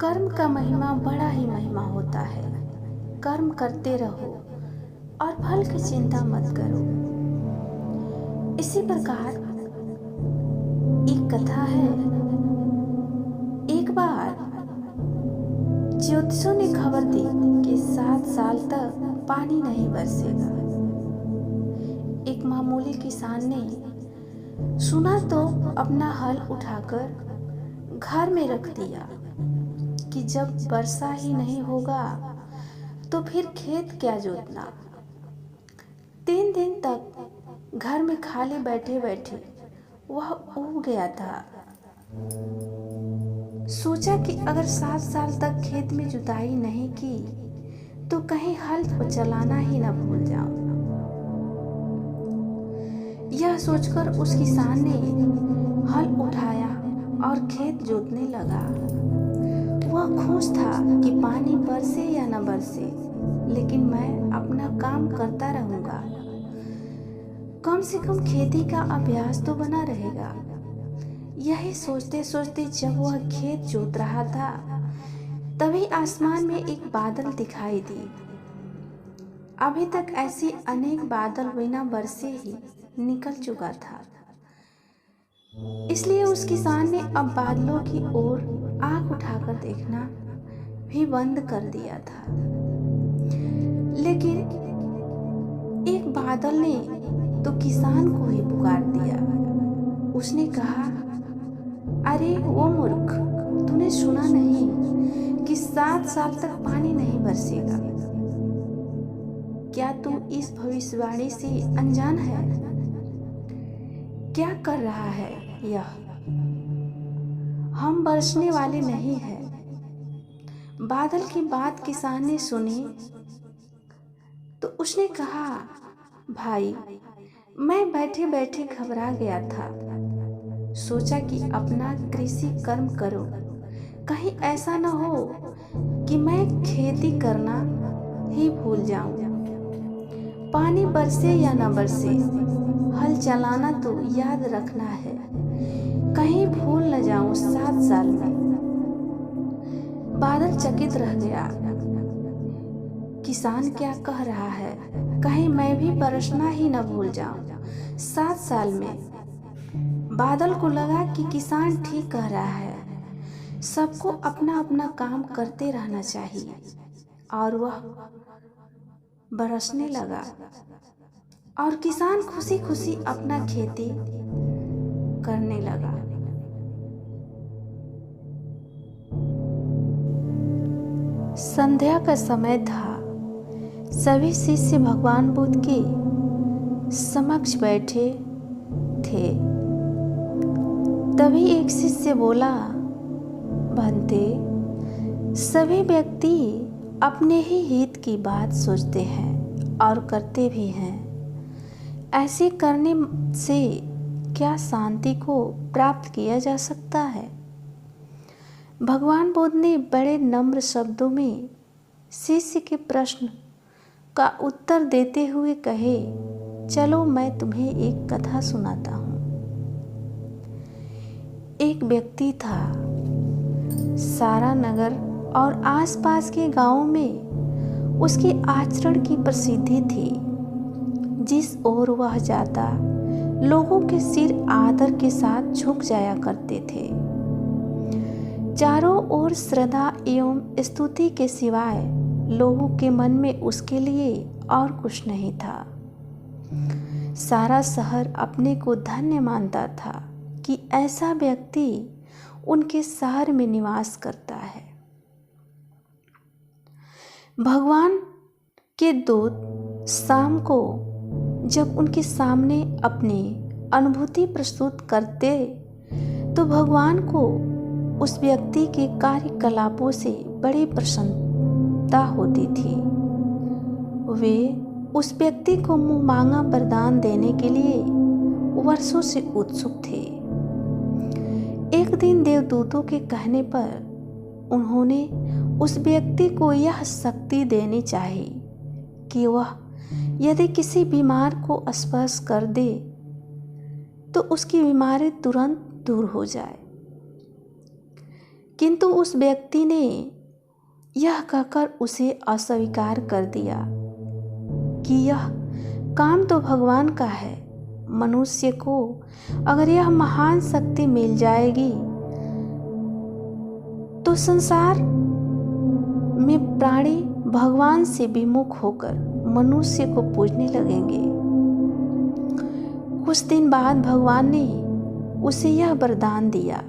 कर्म का महिमा बड़ा ही महिमा होता है। कर्म करते रहो और फल की चिंता मत करो। इसी प्रकार एक कथा है। एक बार ज्योतिषों ने खबर दी कि 7 साल तक पानी नहीं बरसेगा। एक मामूली किसान ने सुना तो अपना हल उठाकर घर में रख दिया कि जब वर्षा ही नहीं होगा तो फिर खेत क्या जोतना। 3 दिन तक घर में खाली बैठे बैठे वह ऊब गया था। सोचा कि अगर 7 साल तक खेत में जुताई नहीं की तो कहीं हल चलाना ही न भूल जाऊं। यह सोचकर उस किसान ने हल उठाया और खेत जोतने लगा। वह खुश था कि पानी बरसे या न बरसे, लेकिन मैं अपना काम करता रहूंगा। कम से कम खेती का अभ्यास तो बना रहेगा। यही सोचते सोचते जब वह खेत जोत रहा था तभी आसमान में एक बादल दिखाई दी। अभी तक ऐसे अनेक बादल बिना बरसे ही निकल चुका था, इसलिए उस किसान ने अब बादलों की ओर आंख उठाकर देखना भी बंद कर दिया था। लेकिन एक बादल ने तो किसान को ही पुकार दिया। उसने कहा, अरे वो मूर्ख, तूने सुना नहीं कि 7 साल तक पानी नहीं बरसेगा? क्या तू इस भविष्यवाणी से अनजान है? क्या कर रहा है यह? हम बरसने वाले नहीं हैं। बादल की बात किसान ने सुनी तो उसने कहा, भाई, मैं बैठे बैठे घबरा गया था। सोचा कि अपना कृषि कर्म करो, कहीं ऐसा न हो कि मैं खेती करना ही भूल जाऊं। पानी बरसे या न बरसे, हल चलाना तो याद रखना है, कहीं भूल न जाऊं 7 साल में। बादल चकित रह गया। किसान क्या कह रहा है? कहीं मैं भी बरसना ही न भूल जाऊं 7 साल में। बादल को लगा कि किसान ठीक कह रहा है। सबको अपना अपना काम करते रहना चाहिए। और वह बरसने लगा और किसान खुशी खुशी अपना खेती करने लगा। संध्या का समय था। सभी शिष्य भगवान बुद्ध के समक्ष बैठे थे। तभी एक शिष्य बोला, भंते, सभी व्यक्ति अपने ही हित की बात सोचते हैं और करते भी हैं। ऐसे करने से क्या शांति को प्राप्त किया जा सकता है? भगवान बुद्ध ने बड़े नम्र शब्दों में शिष्य के प्रश्न का उत्तर देते हुए कहे, चलो मैं तुम्हें एक कथा सुनाता हूँ। एक व्यक्ति था। सारा नगर और आसपास के गांवों में उसके आचरण की प्रसिद्धि थी। जिस ओर वह जाता, लोगों के सिर आदर के साथ झुक जाया करते थे। चारों ओर श्रद्धा एवं स्तुति के सिवाय लोगों के मन में उसके लिए और कुछ नहीं था। सारा शहर अपने को धन्य मानता था कि ऐसा व्यक्ति उनके शहर में निवास करता है। भगवान के दूत शाम को जब उनके सामने अपनी अनुभूति प्रस्तुत करते तो भगवान को उस व्यक्ति के कार्यकलापों से बड़ी प्रसन्नता होती थी। वे उस व्यक्ति को मुँह मांगा वरदान देने के लिए वर्षों से उत्सुक थे। एक दिन देवदूतों के कहने पर उन्होंने उस व्यक्ति को यह शक्ति देनी चाहिए कि वह यदि किसी बीमार को स्पर्श कर दे तो उसकी बीमारी तुरंत दूर हो जाए। किंतु उस व्यक्ति ने यह कहकर उसे अस्वीकार कर दिया कि यह काम तो भगवान का है। मनुष्य को अगर यह महान शक्ति मिल जाएगी तो संसार में प्राणी भगवान से विमुख होकर मनुष्य को पूजने लगेंगे। कुछ दिन बाद भगवान ने उसे यह वरदान दिया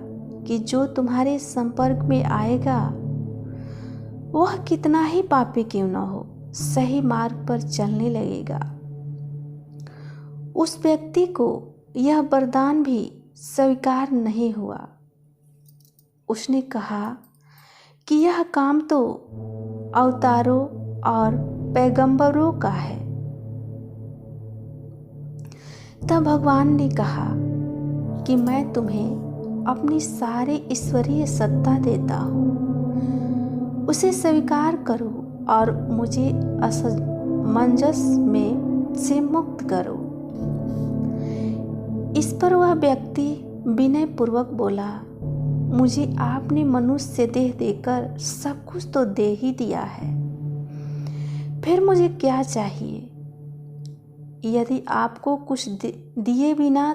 कि जो तुम्हारे संपर्क में आएगा वह कितना ही पापी क्यों न हो, सही मार्ग पर चलने लगेगा। उस व्यक्ति को यह वरदान भी स्वीकार नहीं हुआ। उसने कहा कि यह काम तो अवतारों और पैगंबरों का है। तब भगवान ने कहा कि मैं तुम्हें अपनी सारी ईश्वरीय सत्ता देता हूँ, उसे स्वीकार करो और मुझे असमंजस में से मुक्त करो। इस पर वह व्यक्ति विनय पूर्वक बोला, मुझे आपने मनुष्य देह देकर सब कुछ तो दे ही दिया है, फिर मुझे क्या चाहिए? यदि आपको कुछ दिए बिना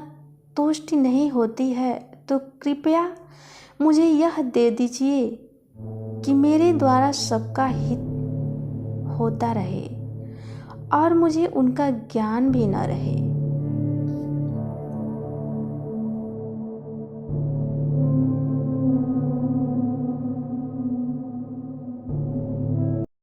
तुष्टि नहीं होती है तो कृपया मुझे यह दे दीजिए कि मेरे द्वारा सबका हित होता रहे और मुझे उनका ज्ञान भी न रहे।